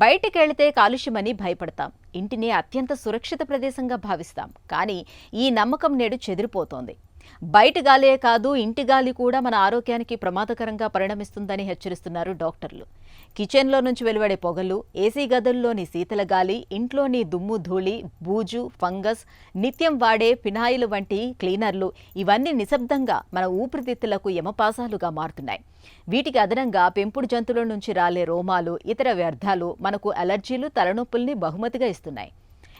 బయటికెళితే కాలుష్యమని భయపడతాం. ఇంటిని అత్యంత సురక్షిత ప్రదేశంగా భావిస్తాం. కానీ ఈ నమ్మకం నేడు చెదిరిపోతోంది. బయట గాలే కాదు, ఇంటి గాలి కూడా మన ఆరోగ్యానికి ప్రమాదకరంగా పరిణమిస్తుందని హెచ్చరిస్తున్నారు డాక్టర్లు. కిచెన్లో నుంచి వెలువడే పొగలు, ఏసీ గదుల్లోని శీతల గాలి, ఇంట్లోని దుమ్ము ధూళి, బూజు, ఫంగస్, నిత్యం వాడే ఫినాయిల్ వంటి క్లీనర్లు ఇవన్నీ నిశ్శబ్దంగా మన ఊపిరితిత్తులకు యమపాసాలుగా మారుతున్నాయి. వీటికి అదనంగా పెంపుడు జంతువుల నుంచి రాలే రోమాలు, ఇతర వ్యర్థాలు మనకు అలర్జీలు, తలనొప్పుల్ని బహుమతిగా ఇస్తున్నాయి.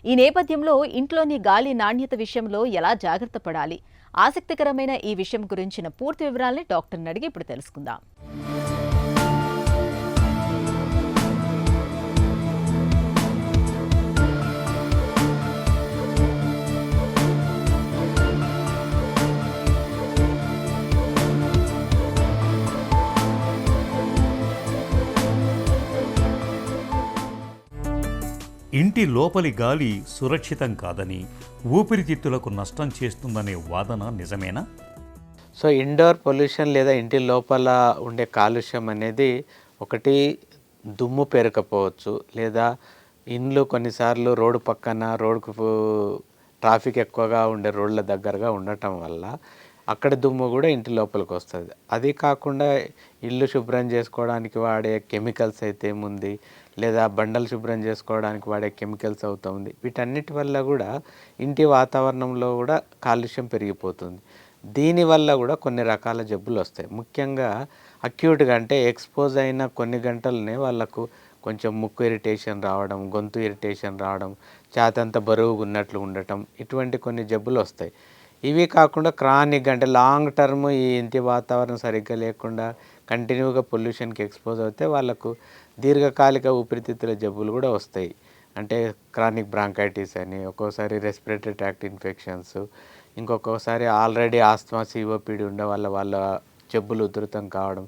ఈ నేపథ్యంలో ఇంట్లోని గాలి నాణ్యత విషయంలో ఎలా జాగ్రత్త పడాలి? ఆసక్తికరమైన ఈ విషయం గురించిన పూర్తి వివరాల్ని డాక్టర్ని అడిగి ఇప్పుడు తెలుసుకుందాం. ఇంటి లోపలి గాలి సురక్షితం కాదని, ఊపిరితిత్తులకు నష్టం చేస్తుందనే వాదన నిజమేనా? సో ఇండోర్ పొల్యూషన్ లేదా ఇంటి లోపల ఉండే కాలుష్యం అనేది ఒకటి దుమ్ము పేరుకపోవచ్చు, లేదా ఇండ్లు కొన్నిసార్లు రోడ్డు పక్కన ట్రాఫిక్ ఎక్కువగా ఉండే రోడ్ల దగ్గరగా ఉండటం వల్ల అక్కడ దుమ్ము కూడా ఇంటి లోపలికి వస్తుంది. అది కాకుండా ఇల్లు శుభ్రం చేసుకోవడానికి వాడే కెమికల్స్ అయితే ఏముంది, లేదా బండలు శుభ్రం చేసుకోవడానికి వాడే కెమికల్స్ అవుతుంది. వీటన్నిటి వల్ల కూడా ఇంటి వాతావరణంలో కూడా కాలుష్యం పెరిగిపోతుంది. దీనివల్ల కూడా కొన్ని రకాల జబ్బులు వస్తాయి. ముఖ్యంగా అక్యూట్గా అంటే ఎక్స్పోజ్ అయిన కొన్ని గంటలనే వాళ్ళకు కొంచెం ముక్కు ఇరిటేషన్ రావడం, గొంతు ఇరిటేషన్ రావడం, ఛాతంతా బరువుగా ఉన్నట్లు ఉండటం, ఇటువంటి కొన్ని జబ్బులు వస్తాయి. ఇవి కాకుండా క్రానిక్ అంటే లాంగ్ టర్మ్ ఈ ఇంటి వాతావరణం సరిగ్గా లేకుండా కంటిన్యూగా పొల్యూషన్కి ఎక్స్పోజ్ అవుతే వాళ్ళకు దీర్ఘకాలిక ఊపిరితిత్తుల జబ్బులు కూడా వస్తాయి. అంటే క్రానిక్ బ్రాంకైటిస్ అని, ఒక్కోసారి రెస్పిరేటరీ ట్రాక్ట్ ఇన్ఫెక్షన్స్, ఇంకొకసారి ఆల్రెడీ ఆస్తమా, సిఓపిడి ఉండే వాళ్ళ జబ్బులు ఉధృతం కావడం,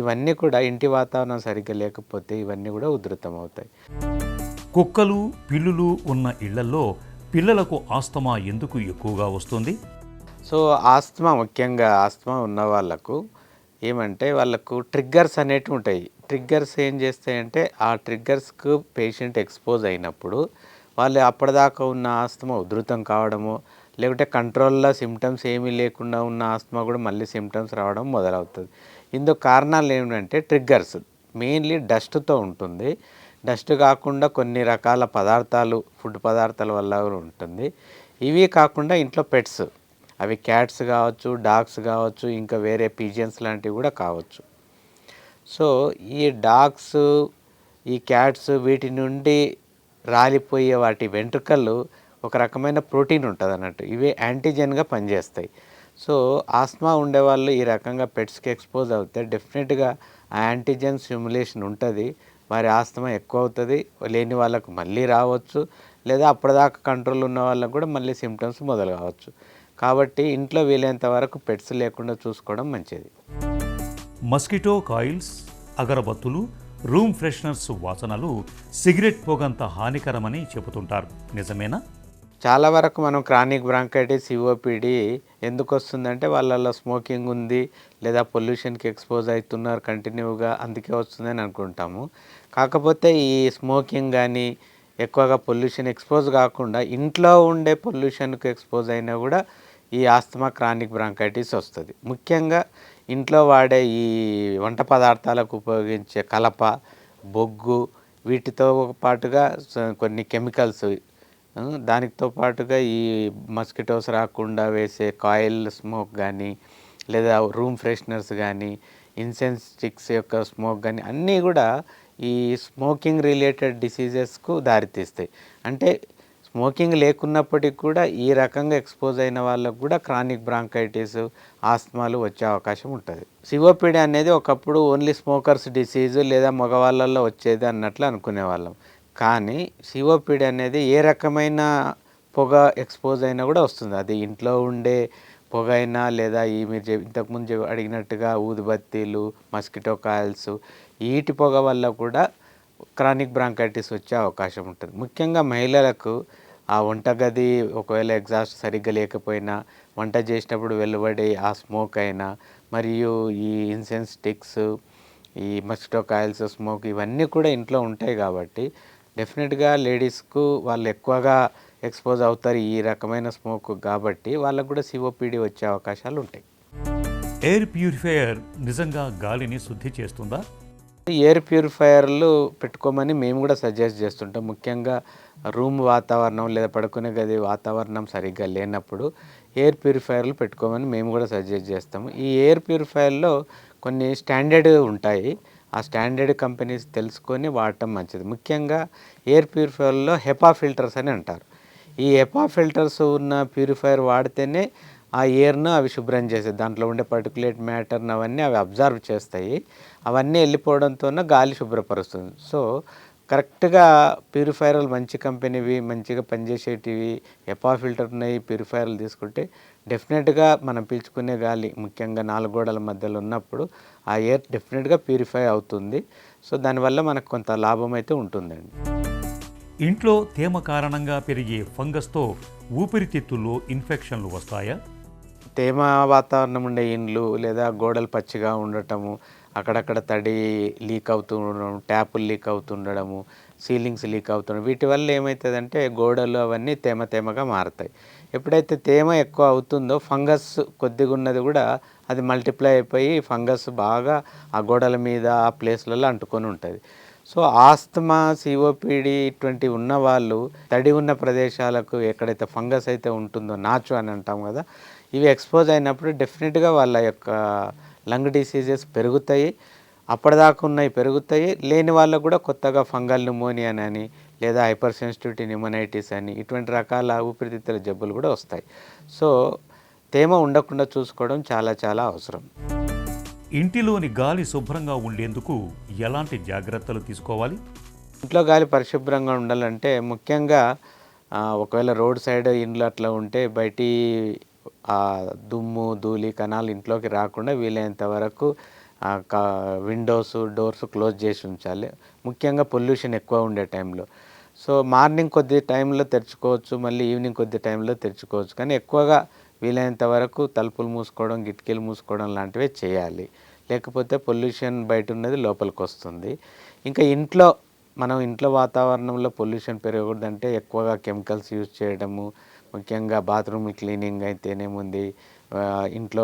ఇవన్నీ కూడా ఇంటి వాతావరణం సరిగ్గా లేకపోతే ఇవన్నీ కూడా ఉధృతం అవుతాయి. కుక్కలు, పిల్లులు ఉన్న ఇళ్లలో పిల్లలకు ఆస్తమా ఎందుకు ఎక్కువగా వస్తుంది? సో ముఖ్యంగా ఆస్తమా ఉన్న వాళ్ళకు ఏమంటే వాళ్ళకు ట్రిగ్గర్స్ అనేటివి ఉంటాయి. ట్రిగ్గర్స్ ఏం చేస్తాయంటే ఆ ట్రిగ్గర్స్కు పేషెంట్ ఎక్స్పోజ్ అయినప్పుడు వాళ్ళు అప్పటిదాకా ఉన్న ఆస్తమా ఉధృతం కావడము, లేకుంటే కంట్రోల్లో సిమ్టమ్స్ ఏమీ లేకుండా ఉన్న ఆస్తమా కూడా మళ్ళీ సిమ్టమ్స్ రావడం మొదలవుతుంది. ఇందుకు కారణాలు ఏమిటంటే ట్రిగ్గర్స్ మెయిన్లీ డస్ట్తో ఉంటుంది. డస్ట్ కాకుండా కొన్ని రకాల పదార్థాలు, ఫుడ్ పదార్థాల వల్ల ఉంటుంది. ఇవి కాకుండా ఇంట్లో పెట్స్, అవి క్యాట్స్ కావచ్చు, డాగ్స్ కావచ్చు, ఇంకా వేరే పిజియన్స్ లాంటివి కూడా కావచ్చు. సో ఈ డాగ్స్, ఈ క్యాట్స్ వీటి నుండి రాలిపోయే వాటి వెంట్రుకలు ఒక రకమైన ప్రోటీన్ ఉంటుంది అన్నట్టు, ఇవి యాంటీజెన్గా పనిచేస్తాయి. సో ఆస్మా ఉండేవాళ్ళు ఈ రకంగా పెట్స్కి ఎక్స్పోజ్ అవుతే డెఫినెట్గా ఆ యాంటీజెన్ స్టిమ్యులేషన్ ఉంటుంది. వారి ఆస్తమా ఎక్కువ అవుతుంది. లేని వాళ్ళకు మళ్ళీ రావచ్చు, లేదా అప్పటిదాకా కంట్రోల్ ఉన్న వాళ్ళకు కూడా మళ్ళీ సిమ్టమ్స్ మొదలు కావచ్చు. కాబట్టి ఇంట్లో వీలైనంత వరకు పెట్స్ లేకుండా చూసుకోవడం మంచిది. మస్కిటో కాయిల్స్, అగరబత్తులు, రూమ్ ఫ్రెషనర్స్ వాసనలు సిగరెట్ పొగంత హానికరమని చెబుతుంటారు. నిజమేనా? చాలా వరకు మనం క్రానిక్ బ్రాంకైటిస్, సిఓపిడి ఎందుకు వస్తుందంటే వాళ్ళల్లో స్మోకింగ్ ఉంది, లేదా పొల్యూషన్కి ఎక్స్పోజ్ అవుతున్నారు కంటిన్యూగా, అందుకే వస్తుందని అనుకుంటాము. కాకపోతే ఈ స్మోకింగ్ కానీ ఎక్కువగా పొల్యూషన్ ఎక్స్పోజ్ కాకుండా ఇంట్లో ఉండే పొల్యూషన్కి ఎక్స్పోజ్ అయినా కూడా ఈ ఆస్తమా, క్రానిక్ బ్రాంకైటిస్ వస్తుంది. ముఖ్యంగా ఇంట్లో వాడే ఈ వంట పదార్థాలకు ఉపయోగించే కలప, బొగ్గు, వీటితో పాటుగా కొన్ని కెమికల్స్, దానితో పాటుగా ఈ మస్కిటోస్ రాకుండా వేసే కాయిల్ స్మోక్ కానీ, లేదా రూమ్ ఫ్రెషనర్స్ కానీ, ఇన్సెన్స్ స్టిక్స్ యొక్క స్మోక్ కానీ, అన్నీ కూడా ఈ స్మోకింగ్ రిలేటెడ్ డిసీజెస్కు దారితీస్తాయి. అంటే స్మోకింగ్ లేకున్నప్పటికీ కూడా ఈ రకంగా ఎక్స్పోజ్ అయిన వాళ్ళకు కూడా క్రానిక్ బ్రాంకైటిస్, ఆస్తమాలు వచ్చే అవకాశం ఉంటుంది. సిఓపిడి అనేది ఒకప్పుడు ఓన్లీ స్మోకర్స్ డిసీజ్ లేదా మగవాళ్ళల్లో వచ్చేది అన్నట్లు అనుకునేవాళ్ళం. కానీ సిఓపిడి అనేది ఏ రకమైన పొగ ఎక్స్పోజ్ అయినా కూడా వస్తుంది. అది ఇంట్లో ఉండే పొగ అయినా, లేదా ఈ మీరు ఇంతకుముందు అడిగినట్టుగా ఊదుబత్తీలు, మస్కిటో కాయిల్స్, వీటి పొగ వల్ల కూడా క్రానిక్ బ్రాంకైటిస్ వచ్చే అవకాశం ఉంటుంది. ముఖ్యంగా మహిళలకు ఆ వంటగది ఒకవేళ ఎగ్జాస్ట్ సరిగ్గా లేకపోయినా, వంట చేసినప్పుడు వెలువడే ఆ స్మోక్ అయినా, మరియు ఈ ఇన్సెన్స్ స్టిక్స్, ఈ మస్కిటో కాయిల్స్, స్మోక్ ఇవన్నీ కూడా ఇంట్లో ఉంటాయి కాబట్టి డెఫినెట్గా లేడీస్కు వాళ్ళు ఎక్కువగా ఎక్స్పోజ్ అవుతారు ఈ రకమైన స్మోక్ కాబట్టి వాళ్ళకు కూడా సిఓపిడి వచ్చే అవకాశాలు ఉంటాయి. ఎయిర్ ప్యూరిఫైయర్ నిజంగా గాలిని శుద్ధి చేస్తుందా? ఎయిర్ ప్యూరిఫైయర్లు పెట్టుకోమని మేము కూడా సజెస్ట్ చేస్తుంటాం. ముఖ్యంగా రూమ్ వాతావరణం లేదా పడుకునే గది వాతావరణం సరిగ్గా లేనప్పుడు ఎయిర్ ప్యూరిఫైయర్లు పెట్టుకోమని మేము కూడా సజెస్ట్ చేస్తాము. ఈ ఎయిర్ ప్యూరిఫైయర్లో కొన్ని స్టాండర్డ్ ఉంటాయి. ఆ స్టాండర్డ్ కంపెనీస్ తెలుసుకొని వాడటం మంచిది. ముఖ్యంగా ఎయిర్ ప్యూరిఫైయర్లో హెపా ఫిల్టర్స్ అని అంటారు. ఈ హెపా ఫిల్టర్స్ ఉన్న ప్యూరిఫైయర్ వాడితేనే ఆ ఎయిర్ను అవి శుభ్రం చేస్తాయి. దాంట్లో ఉండే పర్టికులేట్ మ్యాటర్ని అవన్నీ అవి అబ్జర్వ్ చేస్తాయి. అవన్నీ వెళ్ళిపోవడంతో గాలి శుభ్రపరుస్తుంది. సో కరెక్ట్గా ప్యూరిఫైయర్లు మంచి కంపెనీవి, మంచిగా పనిచేసేటివి, హెపా ఫిల్టర్ ఉన్నాయి ప్యూరిఫైయర్లు తీసుకుంటే డెఫినెట్గా మనం పీల్చుకునే గాలి ముఖ్యంగా 4 గోడల మధ్యలో ఉన్నప్పుడు ఆ ఎయిర్ డెఫినెట్గా ప్యూరిఫై అవుతుంది. సో దానివల్ల మనకు కొంత లాభం అయితే ఉంటుందండి. ఇంట్లో తేమ కారణంగా పెరిగే ఫంగస్తో ఊపిరితిత్తుల్లో ఇన్ఫెక్షన్లు వస్తాయా? తేమ వాతావరణం ఉండే ఇండ్లు లేదా గోడలు పచ్చిగా ఉండటము, అక్కడక్కడ తడి లీక్ అవుతూ ఉండడం, ట్యాపులు లీక్ అవుతుండడము, సీలింగ్స్ లీక్ అవుతుండడం, వీటి వల్ల ఏమవుతుందంటే గోడలు అవన్నీ తేమగా మారుతాయి. ఎప్పుడైతే తేమ ఎక్కువ అవుతుందో ఫంగస్ కొద్దిగా ఉన్నది కూడా అది మల్టిప్లై అయిపోయి ఫంగస్ బాగా ఆ గోడల మీద ఆ ప్లేస్లలో అంటుకొని ఉంటుంది. సో ఆస్తమా, సిఓపిడి ఇటువంటివి ఉన్న వాళ్ళు తడి ఉన్న ప్రదేశాలకు ఎక్కడైతే ఫంగస్ అయితే ఉంటుందో, నాచు అని అంటాం కదా, ఇవి ఎక్స్పోజ్ అయినప్పుడు డెఫినెట్గా వాళ్ళ యొక్క లంగ్ డిసీజెస్ పెరుగుతాయి. అప్పటిదాకా ఉన్నవి పెరుగుతాయి. లేని వాళ్ళకు కూడా కొత్తగా ఫంగల్ న్యూమోనియా అని లేదా హైపర్ సెన్సిటివిటీ న్యూమోనైటిస్ అని ఇటువంటి రకాల ఊపిరితిత్తుల జబ్బులు కూడా వస్తాయి. సో తేమ ఉండకుండా చూసుకోవడం చాలా అవసరం. ఇంటిలోని గాలి శుభ్రంగా ఉండేందుకు ఎలాంటి జాగ్రత్తలు తీసుకోవాలి? ఇంట్లో గాలి పరిశుభ్రంగా ఉండాలంటే ముఖ్యంగా ఒకవేళ రోడ్ సైడ్ ఇండ్లు అట్లా ఉంటే బయటి దుమ్ము, ధూళి, కణాలు ఇంట్లోకి రాకుండా వీలైనంత వరకు విండోస్, డోర్స్ క్లోజ్ చేసి ఉంచాలి. ముఖ్యంగా పొల్యూషన్ ఎక్కువ ఉండే టైంలో. సో మార్నింగ్ కొద్ది టైంలో తెరుచుకోవచ్చు, మళ్ళీ ఈవినింగ్ కొద్ది టైంలో తెరుచుకోవచ్చు. కానీ ఎక్కువగా వీలైనంత వరకు తలుపులు మూసుకోవడం, కిటికీలు మూసుకోవడం లాంటివే చేయాలి. లేకపోతే పొల్యూషన్ బయట ఉన్నది లోపలికి వస్తుంది. ఇంకా ఇంట్లో వాతావరణంలో పొల్యూషన్ పెరగకూడదంటే ఎక్కువగా కెమికల్స్ యూజ్ చేయడము, ముఖ్యంగా బాత్రూమ్ క్లీనింగ్ అయితేనేముంది, ఇంట్లో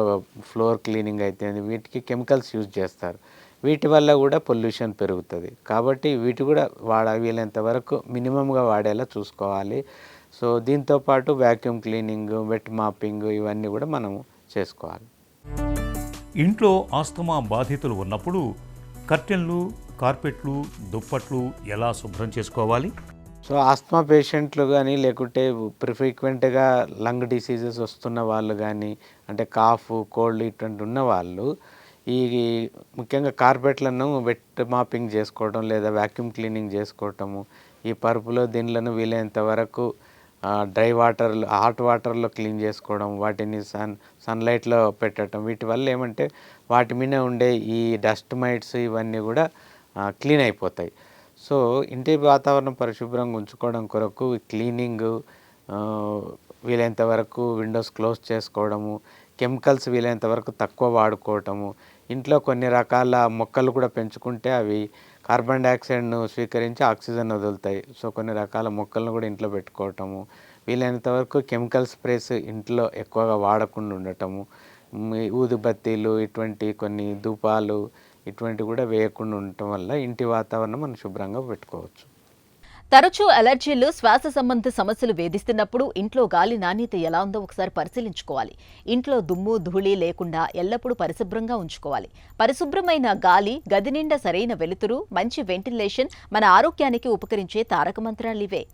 ఫ్లోర్ క్లీనింగ్ అయితేనే వీటికి కెమికల్స్ యూజ్ చేస్తారు. వీటి వల్ల కూడా పొల్యూషన్ పెరుగుతుంది. కాబట్టి వీటి కూడా వీలైనంత వరకు మినిమంగా వాడేలా చూసుకోవాలి. సో దీంతోపాటు వ్యాక్యూమ్ క్లీనింగ్, వెట్ మాపింగ్ ఇవన్నీ కూడా మనం చేసుకోవాలి. ఇంట్లో ఆస్తమా బాధితులు ఉన్నప్పుడు కర్టెన్లు, కార్పెట్లు, దుప్పట్లు ఎలా శుభ్రం చేసుకోవాలి? సో ఆస్తమా పేషెంట్లు కానీ లేకుంటే ఫ్రీక్వెంట్గా లంగ్ డిసీజెస్ వస్తున్న వాళ్ళు కానీ, అంటే కాఫ్, కోల్డ్ ఇటువంటి ఉన్న వాళ్ళు ఈ ముఖ్యంగా కార్పెట్లను వెట్ మాపింగ్ చేసుకోవడం లేదా వ్యాక్యూమ్ క్లీనింగ్ చేసుకోవటము, ఈ పరుపులో దీనిలను వీలైనంత వరకు డ్రై వాటర్లో, హాట్ వాటర్లో క్లీన్ చేసుకోవడం, వాటిని సన్లైట్లో పెట్టడం, వీటి వల్ల ఏమంటే వాటి మీద ఉండే ఈ డస్ట్ మైట్స్ ఇవన్నీ కూడా క్లీన్ అయిపోతాయి. సో ఇంటి వాతావరణం పరిశుభ్రంగా ఉంచుకోవడం కొరకు క్లీనింగ్, వీలైనంత వరకు విండోస్ క్లోజ్ చేసుకోవడము, కెమికల్స్ వీలైనంత వరకు తక్కువ వాడుకోవటము, ఇంట్లో కొన్ని రకాల మొక్కలు కూడా పెంచుకుంటే అవి కార్బన్ డైఆక్సైడ్ను స్వీకరించి ఆక్సిజన్ వదులుతాయి. సో కొన్ని రకాల మొక్కలను కూడా ఇంట్లో పెట్టుకోవటము, వీలైనంత వరకు కెమికల్ స్ప్రేస్ ఇంట్లో ఎక్కువగా వాడకుండా ఉండటము, ఊదుబత్తీలు ఇటువంటి కొన్ని ధూపాలు ఇటువంటివి కూడా వేయకుండా ఉండటం వల్ల ఇంటి వాతావరణం మనం శుభ్రంగా పెట్టుకోవచ్చు. తరచూ అలర్జీలు, శ్వాస సంబంధ సమస్యలు వేధిస్తున్నప్పుడు ఇంట్లో గాలి నాణ్యత ఎలా ఉందో ఒకసారి పరిశీలించుకోవాలి. ఇంట్లో దుమ్ము, ధూళి లేకుండా ఎల్లప్పుడూ పరిశుభ్రంగా ఉంచుకోవాలి. పరిశుభ్రమైన గాలి, గది నిండా సరైన వెలుతురు, మంచి వెంటిలేషన్ మన ఆరోగ్యానికి ఉపకరించే తారక మంత్రాలివే.